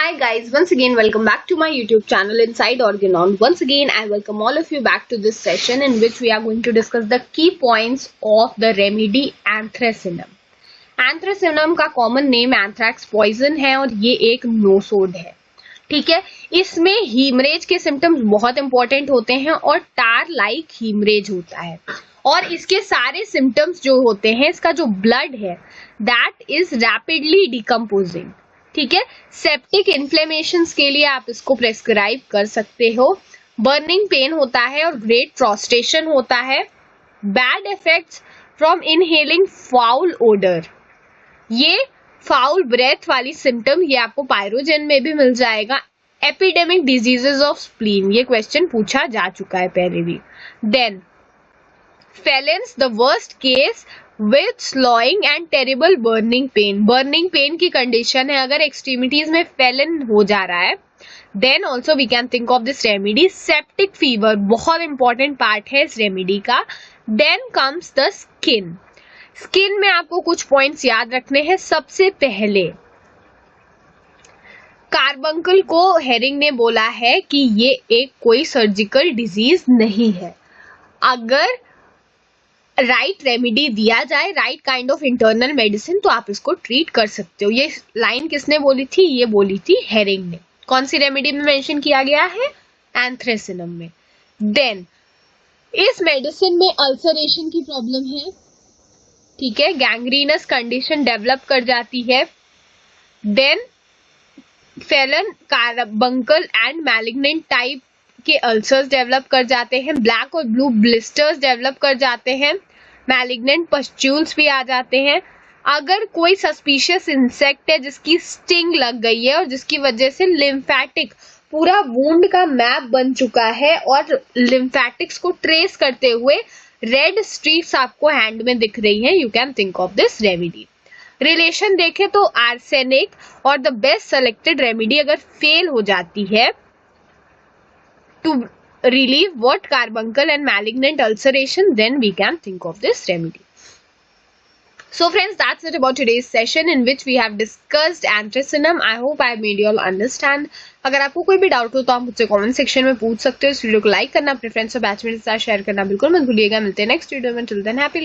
Hi guys, once again welcome back to my YouTube channel Inside Organon. Once again I welcome all of you back to this session in which we are going to discuss the key points of the remedy Anthracinum. Anthracinum का common name anthrax poison है और ये एक nosode है. ठीक है, इसमें हीमरेज के सिम्टम्स बहुत इंपॉर्टेंट होते हैं और टार लाइक हीमरेज होता है और इसके सारे सिम्टम्स जो होते हैं, इसका जो ब्लड है दैट इज रैपिडली डिकम्पोजिंग. ठीक है, सेप्टिक इन्फ्लेमेशंस के लिए आप इसको प्रेस्क्राइब कर सकते हो. बर्निंग पेन होता है और ग्रेट फ्रस्ट्रेशन होता है. Bad effects from inhaling foul odour, ये फाउल ब्रेथ वाली सिम्टम ये आपको पायरोजन में भी मिल जाएगा. एपिडेमिक डिजीजेस ऑफ स्प्लीन, ये क्वेश्चन पूछा जा चुका है पहले भी. Then felons, the worst case with slowing and terrible burning pain. Burning pain की कंडीशन है अगर एक्सट्रीमिटीज में फेलन हो जा रहा है. Then also we can think of this remedy. Septic fever बहुत इंपॉर्टेंट पार्ट है इस रेमेडी का. Then comes the skin. Skin में आपको कुछ पॉइंट्स याद रखने हैं. सबसे पहले कार्बंकल को हेरिंग ने बोला है कि ये एक कोई सर्जिकल डिजीज नहीं है. अगर राइट रेमेडी दिया जाए, right kind of internal medicine, तो आप इसको ट्रीट कर सकते हो. ये लाइन किसने बोली थी? ये बोली थी हेरिंग ने. कौन सी रेमेडी में मेंशन किया गया है? एंथ्रेसिनम में. देन इस मेडिसिन में अल्सरेशन की प्रॉब्लम है. ठीक है, गैंग्रीनस कंडीशन डेवलप कर जाती है. Then felon, carbuncle and malignant type के अल्सर्स डेवलप कर जाते हैं. ब्लैक और ब्लू ब्लिस्टर्स डेवलप कर जाते हैं. मैलिग्नेंट पस्ट्यूल्स भी आ जाते हैं. अगर कोई सस्पिशियस इंसेक्ट है जिसकी स्टिंग लग गई है और जिसकी वजह से लिम्फेटिक पूरा वुंड का मैप बन चुका है और लिम्फेटिक्स को ट्रेस करते हुए रेड स्ट्रीक्स आपको हैंड में दिख रही हैं, you can think of this remedy. Relation देखें तो आर्सेनिक और द बेस्ट सेलेक्टेड रेमेडी अगर फेल हो जाती है to relieve what carbuncle and malignant ulceration, then we can think of this remedy. So friends, that's it about today's session in which we have discussed Anthracinum. I hope I have made you all understand. अगर आपको कोई भी doubt हो तो आप मुझसे comment section में पूछ सकते हो. इस वीडियो को लाइक करना, अपने फ्रेंड्स और बैचमेट्स के साथ शेयर करना बिल्कुल मत भूलिएगा. मिलते हैं नेक्स्ट वीडियो में. Till than happy